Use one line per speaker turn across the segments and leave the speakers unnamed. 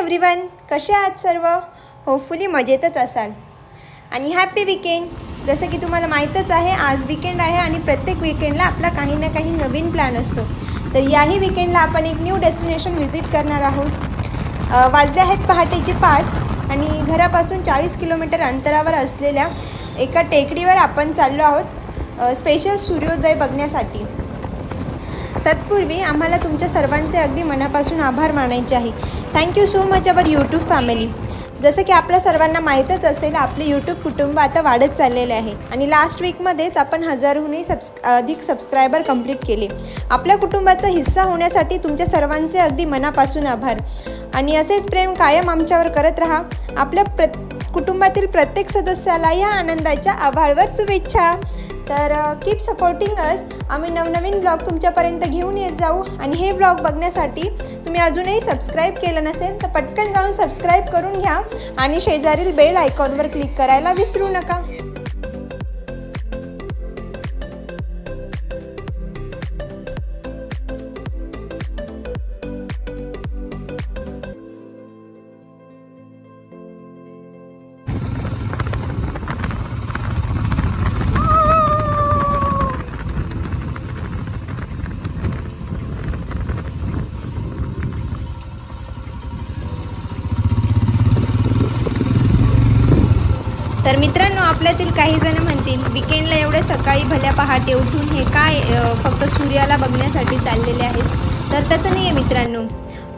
Everyone, कसे आहात सर्व? होपफुली मजेतच असाल आणि हॅपी वीकेंड. जसं की तुम्हाला माहीतच आहे, आज वीकेंड आहे आणि प्रत्येक वीकेंडला आपला काही ना काही नवीन प्लॅन असतो. तर याही वीकेंडला आपण एक न्यू डेस्टिनेशन व्हिजिट करणार आहोत. वाजले आहेत पहाटेचे 5 आणि घरापासून 40 किलोमीटर अंतरावर असलेल्या एका टेकडीवर आपण चाललो आहोत स्पेशल सूर्योदय बघण्यासाठी. तत्पूर्वी आम्हाला तुमच्या सर्वांचे अगदी मनापासून आभार मानायचे आहे. Thank you so much our YouTube family. जसं की आपल्या सर्वांना माहीतच असेल, आपले यूट्यूब कुटुंब आता वाढत चाललेले आहे आणि लास्ट वीकमध्येच आपण 1000हूनही अधिक सबस्क्रायबर कंप्लीट केले. आपल्या कुटुंबाचा हिस्सा होण्यासाठी तुमच्या सर्वांचे अगदी मनापासून आभार आणि असेच प्रेम कायम आमच्यावर करत राहा. आपल्या कुटुंबातील प्रत्येक सदस्याला या आनंदाच्या आभाळावर शुभेच्छा. तर कीप सपोर्टिंग अस. आम्ही नवनवीन ब्लॉग तुमच्यापर्यंत घेऊन येत जाऊ आणि हे ब्लॉग बघण्यासाठी तुम्ही अजूनही सबस्क्राईब केलं नसेल तर पटकन जाऊन सबस्क्राईब करून घ्या आणि शेजारील बेल आयकॉनवर क्लिक करायला विसरू नका. तर मित्रांनो, आपल्यातील काही जण म्हणतील वीकेंडला एवढ्या सकाळी भल्या पहाटे उठून हे काय फक्त सूर्याला बघण्यासाठी चाललेले आहेत. तर तसं नाही आहे मित्रांनो.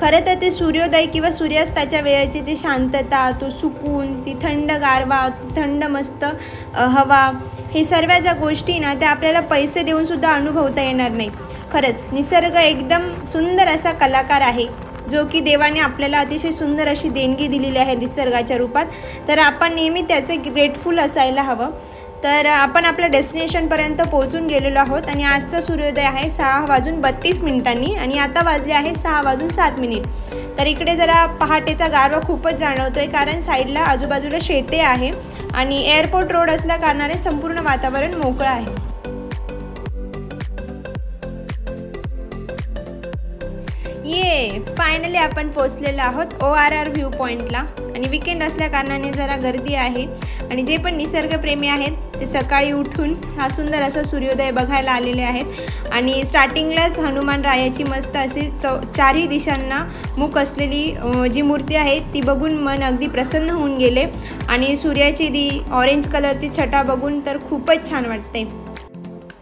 खरं तर ते सूर्योदय किंवा सूर्यास्ताच्या वेळेची जी शांतता, तो सुकून, ती थंड गारवा, ती थंड मस्त हवा, हे सर्व ज्या गोष्टी ना त्या आपल्याला पैसे देऊनसुद्धा अनुभवता येणार नाही. खरंच निसर्ग एकदम सुंदर असा कलाकार आहे, जो की देवाने आपल्याला अतिशय सुंदर अशी देणगी दिलेली आहे निसर्गाच्या रूपात. तर आपण नेहमी त्याचे ग्रेटफुल असायला हवं. तर आपण आपल्या डेस्टिनेशनपर्यंत पोहोचून गेलेलो आहोत आणि आजचा सूर्योदय आहे 6:32 आणि आता वाजले आहे 6:07. तर इकडे जरा पहाटेचा गारवा खूपच जाणवतो आहे, कारण साईडला आजूबाजूला शेते आहे आणि एअरपोर्ट रोड असल्या कारणाने संपूर्ण वातावरण मोकळं आहे. फायनली आपण पोचलेलो आहोत ORR व्ह्यू पॉईंटला आणि वीकेंड असल्या कारणाने जरा गर्दी आहे आणि जे पण निसर्गप्रेमी आहेत ते सकाळी उठून हा सुंदर असा सूर्योदय बघायला आलेले आहेत. आणि स्टार्टिंगलाच हनुमान रायाची मस्त अशी चारही दिशांना मुख असलेली जी मूर्ती आहे ती बघून मन अगदी प्रसन्न होऊन गेले आणि सूर्याची ती ऑरेंज कलरची छटा बघून तर खूपच छान वाटते.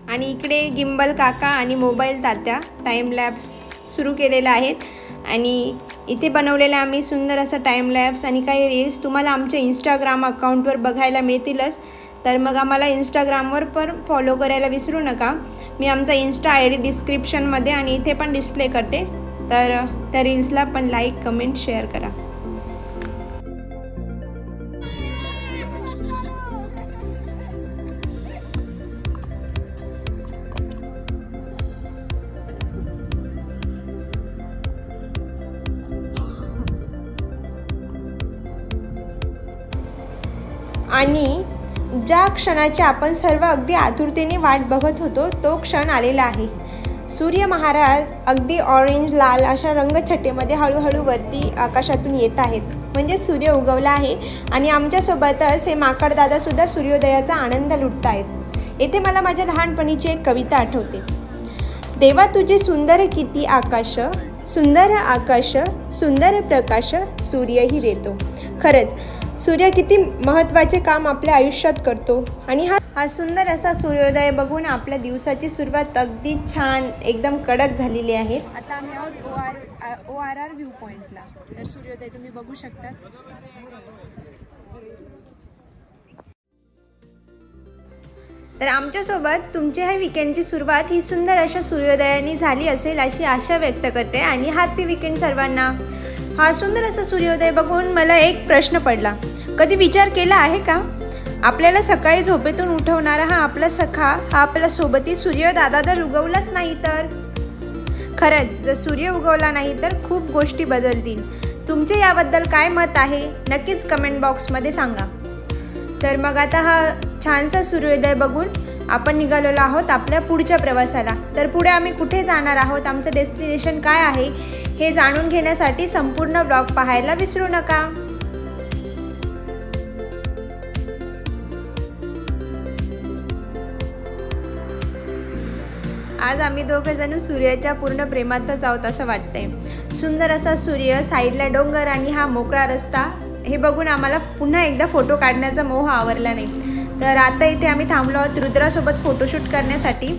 आणि इकडे गिम्बल काका आणि मोबाईल तात्या टाईम लॅप्स सुरू केलेला आहेत आणि इथे बनवलेला आम्ही सुंदर असा टाईम लॅप्स आणि काही रील्स तुम्हाला आमच्या इंस्टाग्राम अकाउंटवर बघायला मिळतीलच. तर मग आम्हाला इंस्टाग्रामवर पण फॉलो करायला विसरू नका. मी आमचा इंस्टा ID डिस्क्रिप्शनमध्ये आणि इथे पण डिस्प्ले करते. तर त्या रील्सला पण लाईक, कमेंट, शेअर करा. आणि ज्या क्षणाची आपण सर्व अगदी आतुरतेने वाट बघत होतो तो क्षण आलेला आहे. सूर्य महाराज अगदी ऑरेंज लाल अशा रंगछटेमध्ये हळूहळू वरती आकाशातून येत आहेत. म्हणजे सूर्य उगवला आहे आणि आमच्यासोबतच हे माकडदादासुद्धा सूर्योदयाचा आनंद लुटत आहेत. येथे मला माझ्या लहानपणीची एक कविता आठवते. देवा तुझे सुंदर किती आकाश, सुंदर आकाश, सुंदर प्रकाश सूर्यही देतो. खरंच सूर्य किती महत्त्वाचे काम आपल्या आयुष्यात करतो आणि हा सुंदर असा सूर्योदय बघून आपल्या दिवसाची सुरुवात अगदी छान एकदम कडक झालेली आहे. आता आम्ही आहोत ORR व्ह्यू पॉईंटला. तर सूर्योदय तुम्ही बघू शकता. तर आमच्यासोबत तुमच्या ह्या वीकेंडची सुरुवात ही सुंदर अशा सूर्योदयाने झाली असेल अशी आशा व्यक्त करते आणि हॅपी वीकेंड सर्वांना. हा सुंदर असा सूर्योदय बघून मला एक प्रश्न पडला. कधी विचार केला आहे का, आपल्याला सकाळी झोपेतून उठवणारा हा आपला सखा, हा आपल्या सोबती सूर्यदादा जर उगवलाच नाही तर? खरंच जर सूर्य उगवला नाही तर खूप गोष्टी बदलतील. तुमचे याबद्दल काय मत आहे नक्कीच कमेंट बॉक्समध्ये सांगा. तर मग आता हा छानसा सूर्योदय बघून आपण निघालेलो आहोत आपल्या पुढच्या प्रवासाला. तर पुढे आम्ही कुठे जाणार आहोत, आमचं डेस्टिनेशन काय आहे हे जाणून घेण्यासाठी संपूर्ण व्लॉग पाहायला विसरू नका। आज आम्ही दोघं जण सूर्याच्या पूर्ण प्रेमातच आहोत असं वाटतंय। सुंदर असा सूर्य, साईडला डोंगर आणि हा मोकळा रस्ता, हे बघून आम्हाला पुन्हा एकदा फोटो काढण्याचा मोह आवरला नाही। तर आता इथे आम्ही थांबलो आहोत रुद्रासोबत फोटोशूट करण्यासाठी।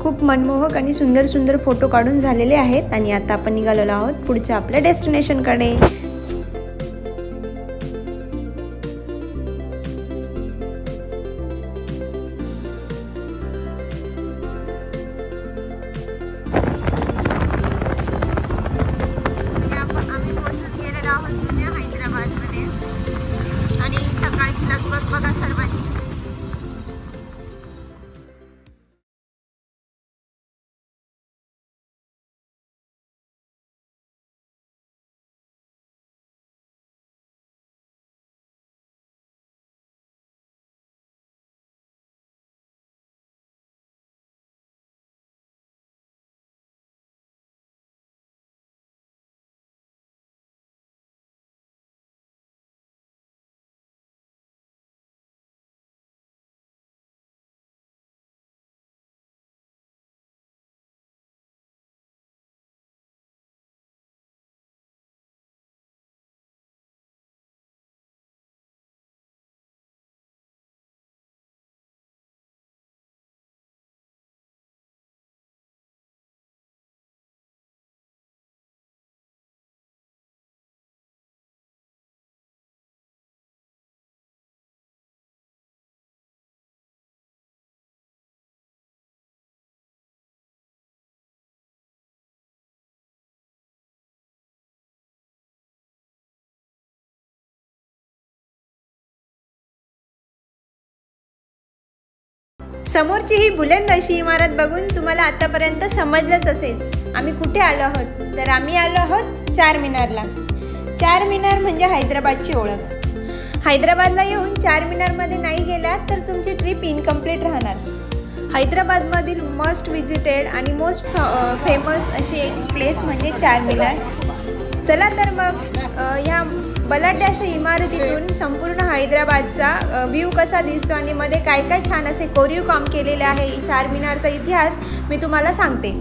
खूप मनमोहक आणि सुंदर सुंदर फोटो काढून झालेले आहेत आणि आता आपण निघालेलो आहोत पुढच्या आपल्या डेस्टिनेशनकडे। आम्ही पोहोचत गेलेलो आहोत जुन्या हैदराबादमध्ये आणि सकाळची लगबग बघा सर्वांची। समोरची ही बुलंद अशी इमारत बघून तुम्हाला आतापर्यंत समजलंच असेल आम्ही कुठे आलो आहोत। तर आम्ही आलो आहोत चारमिनारला। चारमिनार म्हणजे हैदराबादची ओळख। हैदराबादला येऊन चारमिनारमध्ये नाही गेलात तर तुमची ट्रिप इनकम्प्लीट राहणार। हैदराबादमधील मस्ट विजिटेड आणि मोस्ट फेमस अशी एक प्लेस म्हणजे चारमिनार। चला तर मग ह्या बलाढ्य अशा इमारतीतून संपूर्ण हैदराबादचा व्ह्यू कसा दिसतो आणि मध्ये काय काय छान असे कोरीव काम केलेले आहे, चारमिनारचा इतिहास मी तुम्हाला सांगते।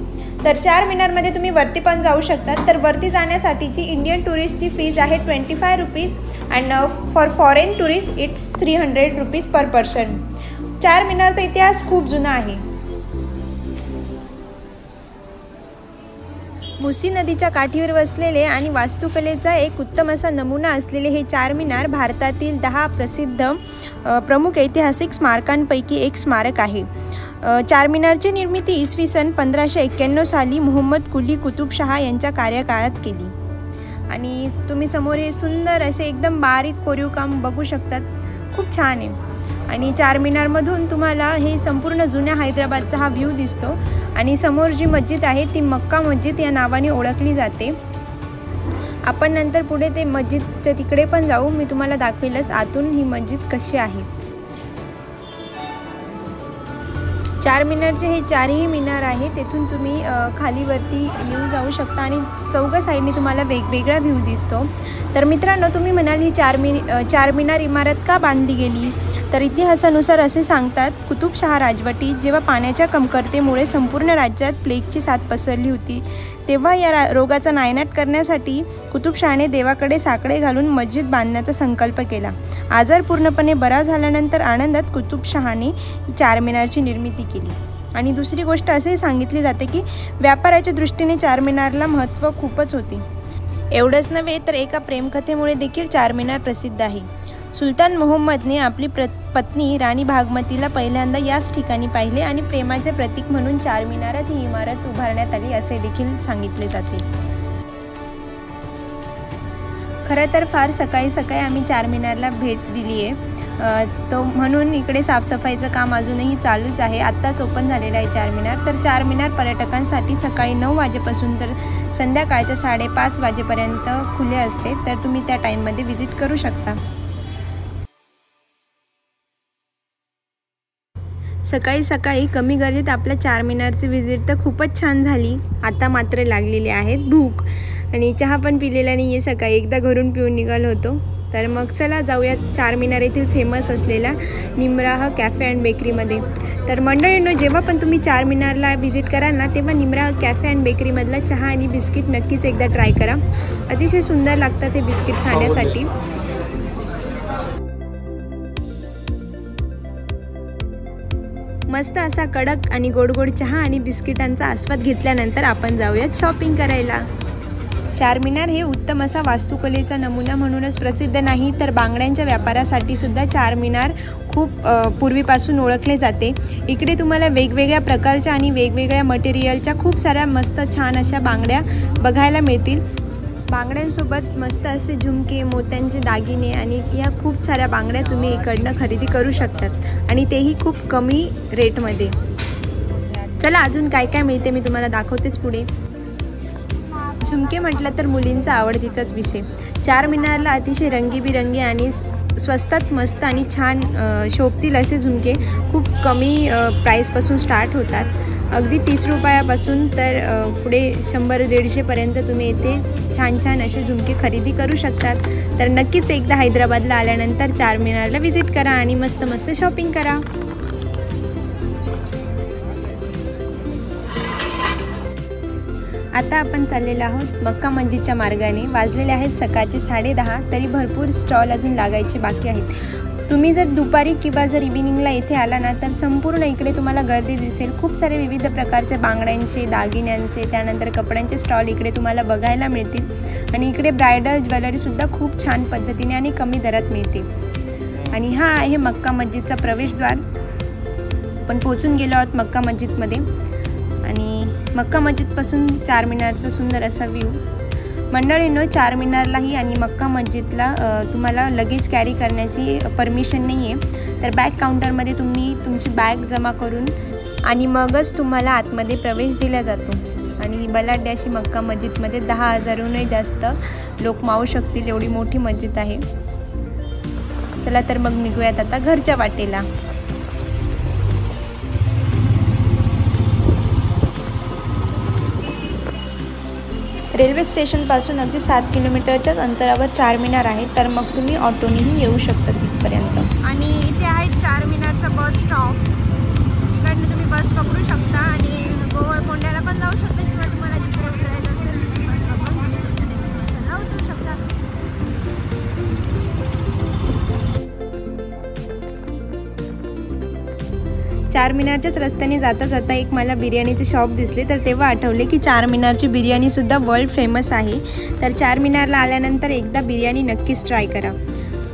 तर चारमिनारमध्ये तुम्ही वरती पण जाऊ शकतात। तर वरती जाण्यासाठीची इंडियन टुरिस्टची फीज आहे 25 rupees and for foreign tourist it's 300 rupees per person. चारमिनारचा इतिहास खूप जुना आहे। मुसी नदीच्या काठीवर वसलेले आणि वास्तुकलेचा एक उत्तम असा नमुना असलेले हे चारमिनार भारतातील 10 प्रसिद्ध प्रमुख ऐतिहासिक स्मारकांपैकी एक स्मारक आहे। चारमिनारची निर्मिती इसवी सन 1591 साली मोहम्मद कुली कुतुबशहा यांच्या कार्यकाळात केली आणि तुम्ही समोर हे सुंदर असे एकदम बारीक कोरीव काम बघू शकतात, खूप छान आहे। आणि चारमिनारमधून तुम्हाला हे संपूर्ण जुन्या हैदराबादचा हा व्ह्यू दिसतो आणि समोर जी मस्जिद आहे ती मक्का मस्जिद या नावाने ओळखली जाते। आपण नंतर पुढे ते मस्जिदच्या तिकडे पण जाऊ, मी तुम्हाला दाखवेलच आतून ही मस्जिद कशी आहे। चारमिनारचे हे चारही मिनार आहे, तेथून तुम्ही खालीवरती येऊन जाऊ शकता आणि चौघा साईडने तुम्हाला वेगवेगळा व्ह्यू दिसतो। तर मित्रांनो, तुम्ही म्हणाल ही चारमिनार इमारत का बांधली गेली, तर इतिहासानुसार असे सांगतात, कुतुबशहा राजवटीत जेव्हा पाण्याच्या कमतरतेमुळे संपूर्ण राज्यात प्लेगची साथ पसरली होती, तेव्हा या रोगाचा नायनाट करण्यासाठी कुतुबशहाने देवाकडे साकडे घालून मस्जिद बांधण्याचा संकल्प केला। आजार पूर्णपणे बरा झाल्यानंतर आनंदात कुतुबशहाने चारमिनारची निर्मिती केली। आणि दुसरी गोष्ट असे सांगितली जाते की व्यापाराच्या दृष्टीने चारमिनारला महत्त्व खूपच होते। एवढंच नव्हे तर एका प्रेमकथेमुळे देखील चारमिनार प्रसिद्ध आहे। सुलतान मोहम्मदने आपली पत्नी राणी भागमतीला पहिल्यांदा याच ठिकाणी पाहिले आणि प्रेमाचे प्रतीक म्हणून चारमिनारात ही इमारत उभारण्यात आली असे देखील सांगितले जाते। खरं तर फार सकाळी सकाळी आम्ही चारमिनारला भेट दिली आहे तो म्हणून इकडे साफसफाईचं काम अजूनही चालूच आहे. आत्ताच ओपन झालेलं आहे चारमिनार. तर चारमिनार पर्यटकांसाठी सकाळी 9 वाजेपासून तर संध्याकाळच्या 5:30 वाजेपर्यंत खुले असते. तर तुम्ही त्या टाईममध्ये व्हिजिट करू शकता. सकाळी सकाळी कमी गर्दीत आपल्या चारमिनारची व्हिजिट तर खूपच छान झाली. आता मात्र लागलेली आहेत भूक आणि चहा पण पिलेला नाही आहे. सकाळी एकदा घरून पिऊन निघालो होतो. तर मग चला जाऊयात चारमिनार येथील फेमस असलेला निमराह कॅफे अँड बेकरीमध्ये. तर मंडळींनो, जेव्हा पण तुम्ही चारमिनारला व्हिजिट कराल ना, तेव्हा निमराह कॅफे अँड बेकरीमधला चहा आणि बिस्किट नक्कीच एकदा ट्राय करा. अतिशय सुंदर लागतं ते बिस्किट खाण्यासाठी. मस्त असा कडक आणि गोड गोड चहा आणि बिस्किटांचा आस्वाद घेतल्यानंतर आपण जाऊयात शॉपिंग करायला. चारमिनार हे उत्तम असा वास्तुकलेचा नमुना म्हणूनच प्रसिद्ध नाही, तर बांगड्यांच्या व्यापारासाठी सुद्धा चारमिनार खूप पूर्वीपासून ओळखले जाते. इकडे तुम्हाला वेगवेगळ्या प्रकारच्या आणि वेगवेगळ्या मटेरियलच्या खूप साऱ्या मस्त छान अशा बांगड्या बघायला मिळतील. बांगड्यांसोबत मस्त असे झुमके, मोत्यांचे दागिने आणि या खूप साऱ्या बांगड्या तुम्ही इकडनं खरेदी करू शकतात आणि तेही खूप कमी रेटमध्ये. चला अजून काय काय मिळते मी तुम्हाला दाखवतेच पुढे. झुमके म्हटलं तर मुलींचा आवडतीचाच विषय. चारमिनारला अतिशय रंगीबिरंगी आणि स्वस्तात मस्त आणि छान शोभतील असे झुमके खूप कमी प्राईसपासून स्टार्ट होतात. अगदी 30 रुपयापासून तर पुढे 100-150पर्यंत तुम्ही इथे छान छान असे झुमके खरेदी करू शकतात. तर नक्कीच एकदा हैदराबादला आल्यानंतर चारमिनारला व्हिजिट करा आणि मस्त मस्त शॉपिंग करा. आता आपण चाललेलो आहोत मक्का मस्जिदच्या मार्गाने. वाजलेले आहेत सकाळचे 10:30. तरी भरपूर स्टॉल अजून लागायचे बाकी आहेत. तुम्ही जर दुपारी किंवा जर इव्हिनिंगला इथे आला ना, तर संपूर्ण इकडे तुम्हाला गर्दी दिसेल. खूप सारे विविध प्रकारचे बांगड्यांचे, दागिन्यांचे, त्यानंतर कपड्यांचे स्टॉल इकडे तुम्हाला बघायला मिळतील. आणि इकडे ब्रायडल ज्वेलरीसुद्धा खूप छान पद्धतीने आणि कमी दरात मिळते. आणि हा आहे मक्का मस्जिदचा प्रवेशद्वार. आपण पोहोचून गेलो आहोत मक्का मस्जिदमध्ये आणि मक्का मस्जिदपासून चारमिनारचा सुंदर असा व्ह्यू. मंडळींनो, चारमिनारलाही आणि मक्का मस्जिदला तुम्हाला लगेज कॅरी करण्याची परमिशन नाही आहे. तर बॅग काउंटरमध्ये तुम्ही तुमची बॅग जमा करून आणि मगच तुम्हाला आतमध्ये प्रवेश दिला जातो. आणि बलाढ्य अशी मक्का मस्जिदमध्ये 10,000हूनही जास्त लोक मावू शकतील एवढी मोठी मस्जिद आहे. चला तर मग निघूयात आता घरच्या वाटेला. रेल्वे स्टेशनपासून अगदी 7 किलोमीटरच्याच अंतरावर चारमिनार आहे. तर मग तुम्ही ऑटोनेही येऊ शकता तिथपर्यंत. आणि इथे आहे चारमिनारचा बस स्टॉप. इकडनं तुम्ही बस पकडू शकता आणि गोवळकोंड्याला पण जाऊ शकता किंवा तुम्हाला जिकडे उतरायचं असेल बस पकडून डेस्टिनेशनला उतरू शकता. चारमिनारच्याच रस्त्याने जाता जाता एक मला बिर्याणीचे शॉप दिसले. तर तेव्हा आठवले की चारमिनारची बिर्याणीसुद्धा वर्ल्ड फेमस आहे. तर चारमिनारला आल्यानंतर एकदा बिर्याणी नक्कीच ट्राय करा.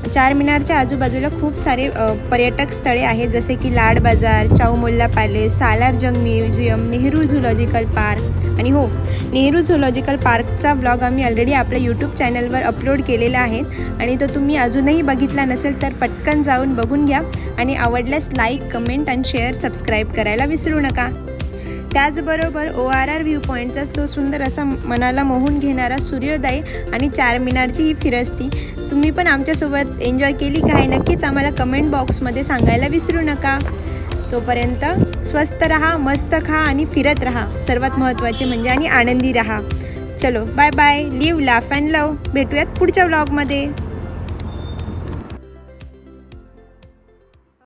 चारमिनारच्या आजूबाजूला खूप सारे पर्यटक स्थळे आहेत, जसे की लाड बाजार, चाऊमोल्ला पॅलेस, सालार जंग म्युझियम, नेहरू झुलॉजिकल पार्क. आणि हो, नेहरू झुलॉजिकल पार्कचा ब्लॉग आम्ही ऑलरेडी आपल्या यूट्यूब चॅनलवर अपलोड केलेला आहे आणि तो तुम्ही अजूनही बघितला नसेल तर पटकन जाऊन बघून घ्या. आणि आवडल्यास लाईक, कमेंट आणि शेअर, सबस्क्राईब करायला विसरू नका. त्याचबरोबर ORR व्ह्यू पॉईंटचा सो सुंदर असा मनाला मोहून घेणारा सूर्योदय आणि चारमिनारची ही फिरस्ती तुम्ही पण आमच्यासोबत एन्जॉय केली का हे नक्कीच आम्हाला कमेंट बॉक्समध्ये सांगायला विसरू नका. तोपर्यंत स्वस्त रहा, मस्त खा आणि फिरत रहा, सर्वात महत्त्वाचे म्हणजे, आणि आनंदी रहा. चलो bye bye. Live, laugh and love. भेटूयात पुढच्या व्लॉगमध्ये.